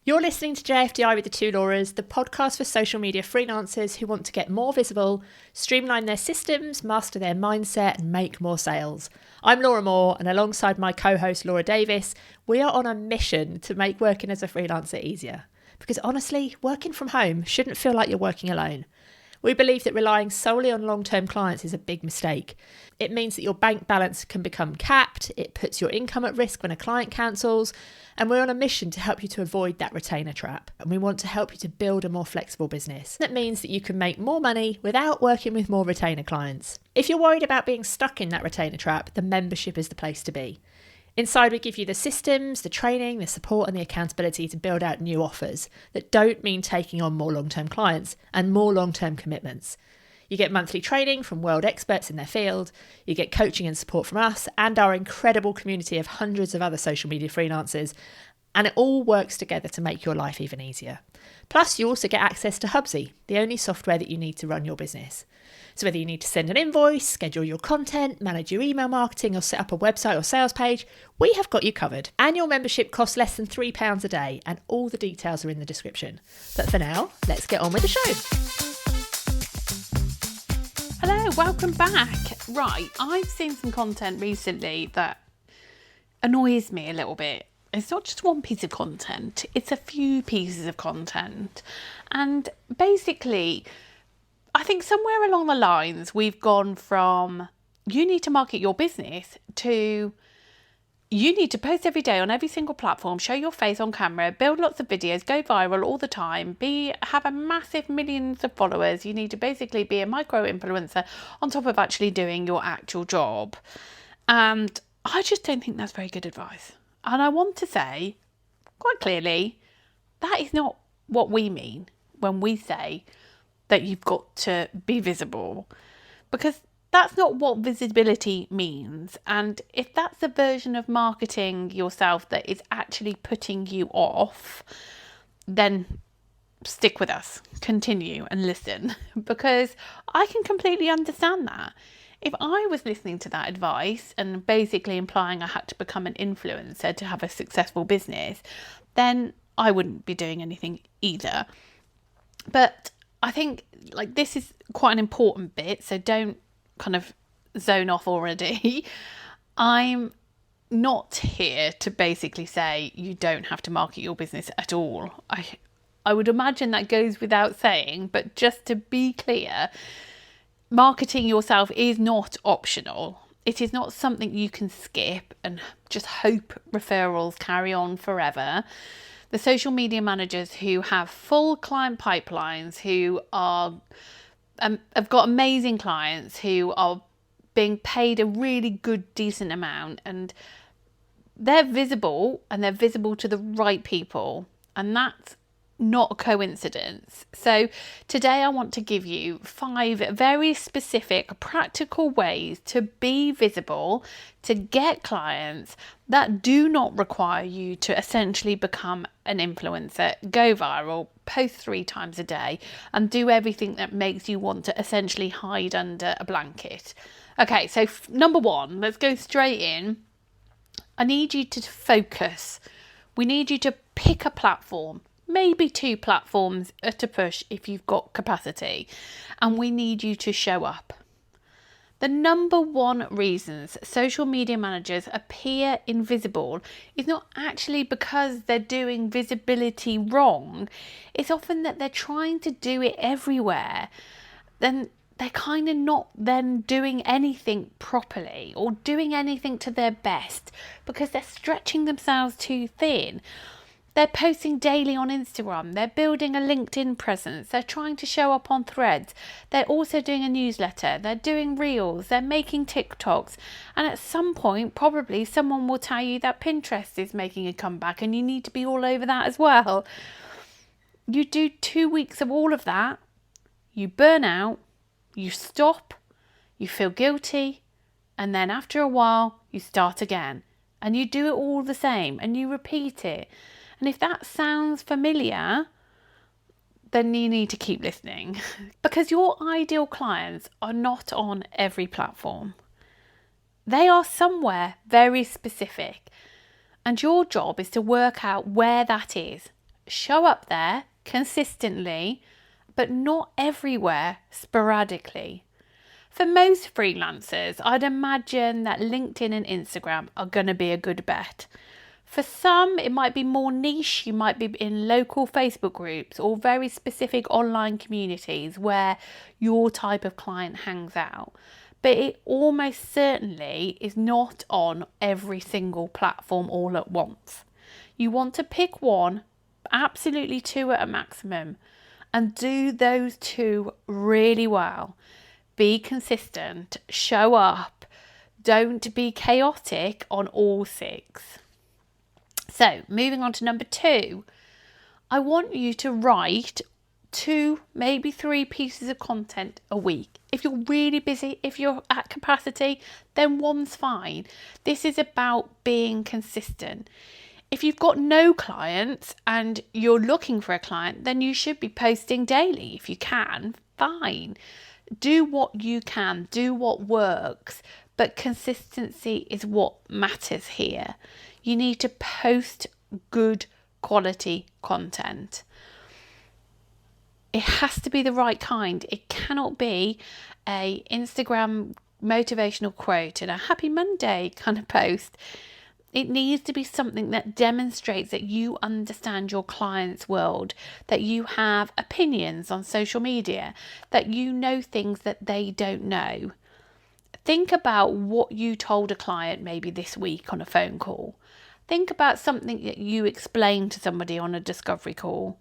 You're listening to JFDI with the Two Lauras, the podcast for social media freelancers who want to get more visible, streamline their systems, master their mindset, and make more sales. I'm Laura Moore, and alongside my co-host Laura Davis, we are on a mission to make working as a freelancer easier. Because honestly, working from home shouldn't feel like you're working alone. We believe that relying solely on long-term clients is a big mistake. It means that your bank balance can become capped, it puts your income at risk when a client cancels, and we're on a mission to help you to avoid that retainer trap. And we want to help you to build a more flexible business. That means that you can make more money without working with more retainer clients. If you're worried about being stuck in that retainer trap, the membership is the place to be. Inside, we give you the systems, the training, the support and the accountability to build out new offers that don't mean taking on more long-term clients and more long-term commitments. You get monthly training from world experts in their field, you get coaching and support from us and our incredible community of hundreds of other social media freelancers, and it all works together to make your life even easier. Plus, you also get access to Hubsy, the only software that you need to run your business. So whether you need to send an invoice, schedule your content, manage your email marketing or set up a website or sales page, we have got you covered. Annual membership costs less than £3 a day and all the details are in the description. But for now, let's get on with the show. Hello, welcome back. Right, I've seen some content recently that annoys me a little bit. It's not just one piece of content, it's a few pieces of content. And basically, I think somewhere along the lines, we've gone from you need to market your business to you need to post every day on every single platform, show your face on camera, build lots of videos, go viral all the time, have a massive millions of followers. You need to basically be a micro influencer on top of actually doing your actual job. And I just don't think that's very good advice. And I want to say quite clearly, that is not what we mean when we say that you've got to be visible, because that's not what visibility means. And if that's a version of marketing yourself that is actually putting you off, then stick with us, continue and listen, because I can completely understand that. If I was listening to that advice and basically implying I had to become an influencer to have a successful business, then I wouldn't be doing anything either. But I think this is quite an important bit, so don't kind of zone off already. I'm not here to basically say you don't have to market your business at all. I would imagine that goes without saying, but just to be clear, marketing yourself is not optional. It is not something you can skip and just hope referrals carry on forever. The social media managers who have full client pipelines, who are have got amazing clients, who are being paid a really good, decent amount, and they're visible to the right people, and that's not a coincidence. So today I want to give you 5 very specific practical ways to be visible, to get clients that do not require you to essentially become an influencer, go viral, post 3 times a day and do everything that makes you want to essentially hide under a blanket. Okay, so number 1, let's go straight in. I need you to focus. We need you to pick a platform. Maybe 2 platforms at a push if you've got capacity, and we need you to show up. The number 1 reasons social media managers appear invisible is not actually because they're doing visibility wrong. It's often that they're trying to do it everywhere. Then they're kind of not then doing anything properly or doing anything to their best because they're stretching themselves too thin. They're posting daily on Instagram. They're building a LinkedIn presence. They're trying to show up on Threads. They're also doing a newsletter. They're doing reels. They're making TikToks. And at some point, probably someone will tell you that Pinterest is making a comeback and you need to be all over that as well. You do 2 weeks of all of that. You burn out. You stop. You feel guilty. And then after a while, you start again. And you do it all the same and you repeat it. And if that sounds familiar, then you need to keep listening because your ideal clients are not on every platform. They are somewhere very specific, and your job is to work out where that is show up there consistently, but not everywhere, sporadically. For most freelancers, I'd imagine that LinkedIn and Instagram are going to be a good bet. For some, it might be more niche. You might be in local Facebook groups or very specific online communities where your type of client hangs out. But it almost certainly is not on every single platform all at once. You want to pick one, absolutely two at a maximum, and do those two really well. Be consistent, show up, don't be chaotic on all six. So, moving on to number 2, I want you to write 2, maybe 3 pieces of content a week. If you're really busy, if you're at capacity, then one's fine. This is about being consistent. If you've got no clients and you're looking for a client, then you should be posting daily. If you can, fine. Do what you can, do what works, but consistency is what matters here. You need to post good quality content. It has to be the right kind. It cannot be a Instagram motivational quote and a happy Monday kind of post. It needs to be something that demonstrates that you understand your client's world, that you have opinions on social media, that you know things that they don't know. Think about what you told a client maybe this week on a phone call. Think about something that you explained to somebody on a discovery call.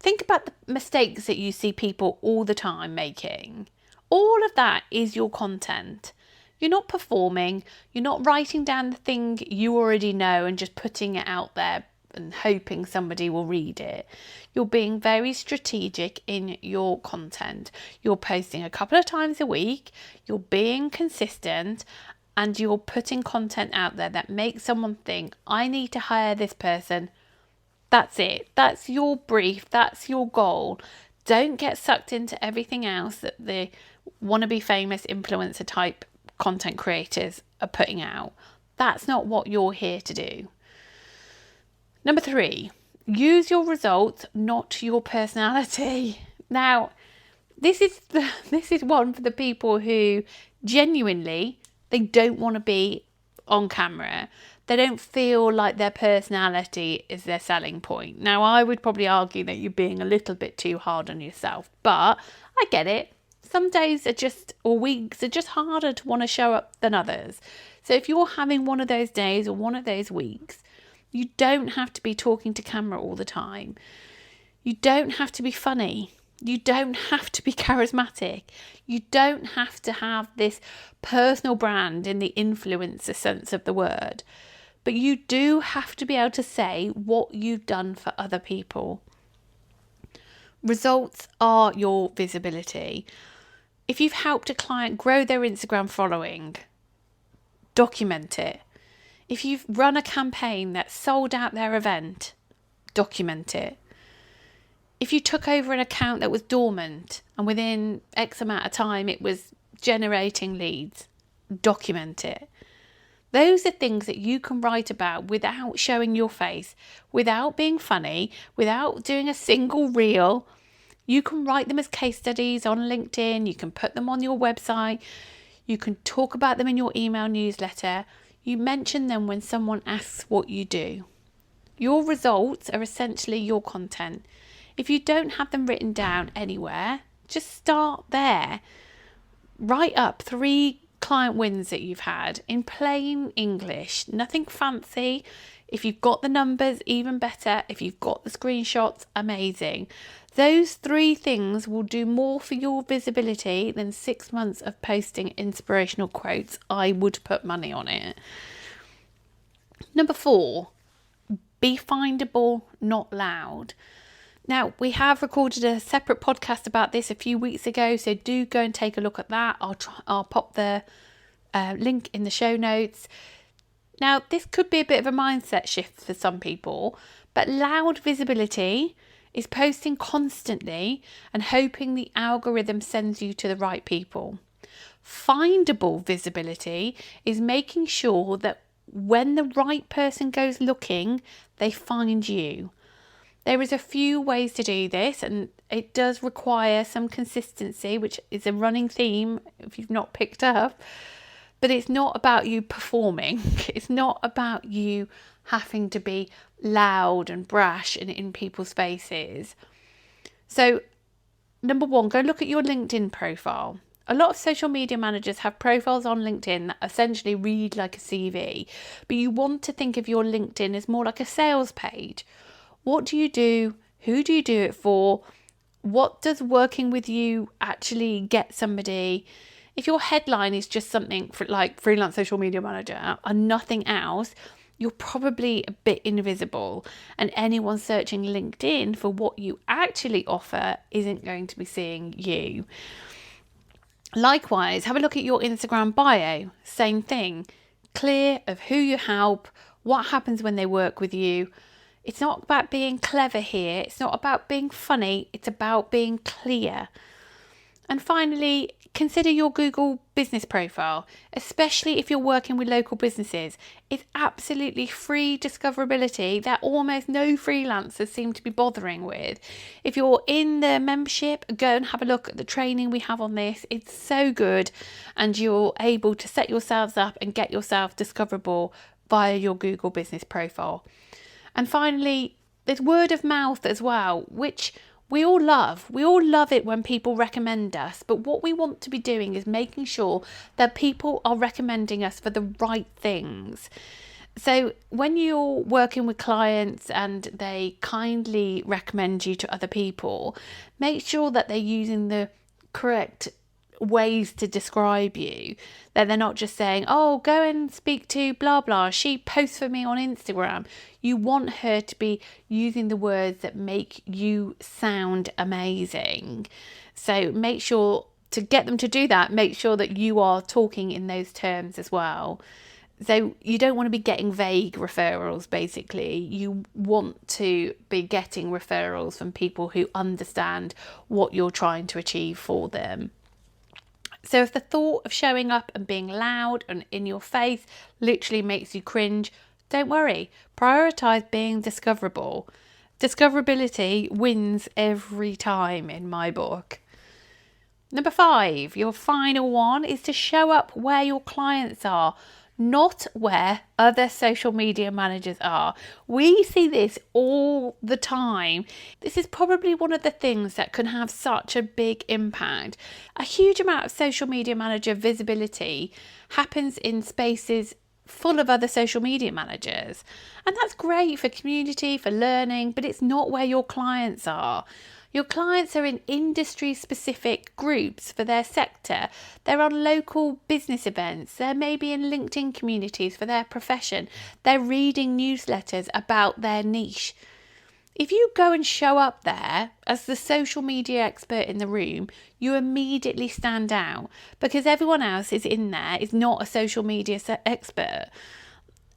Think about the mistakes that you see people all the time making. All of that is your content. You're not performing. You're not writing down the thing you already know and just putting it out there and hoping somebody will read it. You're being very strategic in your content. You're posting a couple of times a week. You're being consistent. And you're putting content out there that makes someone think, I need to hire this person. That's it. That's your brief. That's your goal. Don't get sucked into everything else that the wannabe famous influencer type content creators are putting out. That's not what you're here to do. Number 3, use your results, not your personality. Now, this is one for the people who genuinely, they don't want to be on camera. They don't feel like their personality is their selling point. Now, I would probably argue that you're being a little bit too hard on yourself, but I get it. Some days or weeks are just harder to want to show up than others. So if you're having one of those days or one of those weeks, you don't have to be talking to camera all the time. You don't have to be funny. You don't have to be charismatic. You don't have to have this personal brand in the influencer sense of the word. But you do have to be able to say what you've done for other people. Results are your visibility. If you've helped a client grow their Instagram following, document it. If you've run a campaign that sold out their event, document it. If you took over an account that was dormant and within X amount of time it was generating leads, document it. Those are things that you can write about without showing your face, without being funny, without doing a single reel. You can write them as case studies on LinkedIn. You can put them on your website. You can talk about them in your email newsletter. You mention them when someone asks what you do. Your results are essentially your content. If you don't have them written down anywhere, just start there. Write up 3 client wins that you've had in plain English, nothing fancy. If you've got the numbers, even better. If you've got the screenshots, amazing. Those 3 things will do more for your visibility than 6 months of posting inspirational quotes. I would put money on it. Number 4, be findable, not loud. Now, we have recorded a separate podcast about this a few weeks ago, so do go and take a look at that. I'll pop the link in the show notes. Now, this could be a bit of a mindset shift for some people, but loud visibility is posting constantly and hoping the algorithm sends you to the right people. Findable visibility is making sure that when the right person goes looking, they find you. There is a few ways to do this, and it does require some consistency, which is a running theme if you've not picked up. But it's not about you performing. It's not about you having to be loud and brash and in people's faces. So, number one, go look at your LinkedIn profile. A lot of social media managers have profiles on LinkedIn that essentially read like a CV, but you want to think of your LinkedIn as more like a sales page. What do you do? Who do you do it for? What does working with you actually get somebody? If your headline is just something for like freelance social media manager and nothing else, you're probably a bit invisible, and anyone searching LinkedIn for what you actually offer isn't going to be seeing you. Likewise, have a look at your Instagram bio. Same thing. Clear of who you help, what happens when they work with you. It's not about being clever here. It's not about being funny. It's about being clear. And finally, consider your Google business profile, especially if you're working with local businesses. It's absolutely free discoverability that almost no freelancers seem to be bothering with. If you're in the membership, go and have a look at the training we have on this. It's so good, and you're able to set yourselves up and get yourself discoverable via your Google business profile. And finally, there's word of mouth as well, which we all love. We all love it when people recommend us, but what we want to be doing is making sure that people are recommending us for the right things. So when you're working with clients and they kindly recommend you to other people, make sure that they're using the correct ways to describe you, that they're not just saying, oh, go and speak to blah blah, she posts for me on Instagram. You want her to be using the words that make you sound amazing. So make sure to get them to do that, make sure that you are talking in those terms as well. So you don't want to be getting vague referrals, basically. You want to be getting referrals from people who understand what you're trying to achieve for them. So if the thought of showing up and being loud and in your face literally makes you cringe, don't worry. Prioritise being discoverable. Discoverability wins every time in my book. Number 5, your final one, is to show up where your clients are, not where other social media managers are. We see this all the time. This is probably one of the things that can have such a big impact. A huge amount of social media manager visibility happens in spaces full of other social media managers. And that's great for community, for learning, but it's not where your clients are. Your clients are in industry-specific groups for their sector. They're on local business events. They're maybe in LinkedIn communities for their profession. They're reading newsletters about their niche. If you go and show up there as the social media expert in the room, you immediately stand out because everyone else is in there is not a social media expert.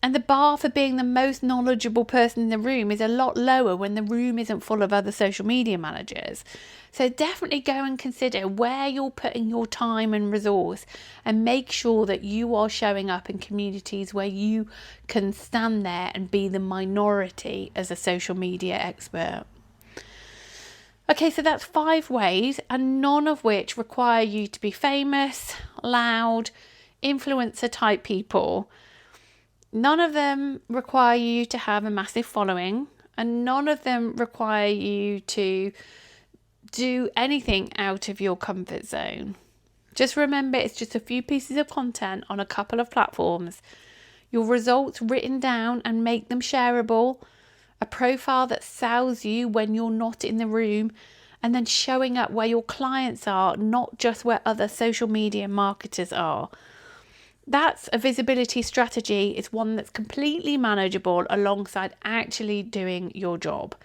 And the bar for being the most knowledgeable person in the room is a lot lower when the room isn't full of other social media managers. So definitely go and consider where you're putting your time and resource and make sure that you are showing up in communities where you can stand there and be the minority as a social media expert. Okay, so that's 5 ways, and none of which require you to be famous, loud, influencer type people. None of them require you to have a massive following, and none of them require you to do anything out of your comfort zone. Just remember, it's just a few pieces of content on a couple of platforms, your results written down and make them shareable, a profile that sells you when you're not in the room, and then showing up where your clients are, not just where other social media marketers are. That's a visibility strategy. It's one that's completely manageable alongside actually doing your job.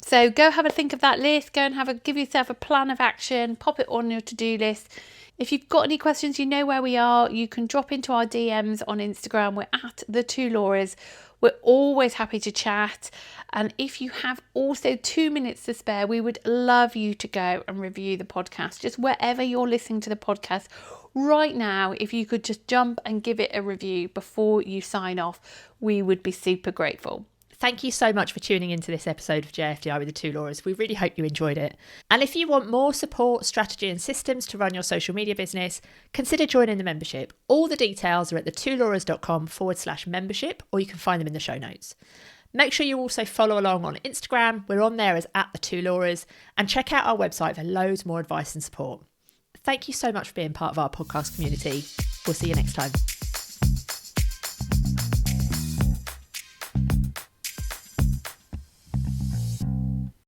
So go have a think of that list. Go and give yourself a plan of action. Pop it on your to-do list. If you've got any questions, you know where we are. You can drop into our DMs on Instagram. We're at the 2 Lauras. We're always happy to chat. And if you have also 2 minutes to spare, we would love you to go and review the podcast. Just wherever you're listening to the podcast right now, if you could just jump and give it a review before you sign off, we would be super grateful. Thank you so much for tuning into this episode of JFDI with the Two Lauras. We really hope you enjoyed it. And if you want more support, strategy and systems to run your social media business, consider joining the membership. All the details are at thetwolauras.com/membership, or you can find them in the show notes. Make sure you also follow along on Instagram. We're on there as @the2lauras, and check out our website for loads more advice and support. Thank you so much for being part of our podcast community. We'll see you next time.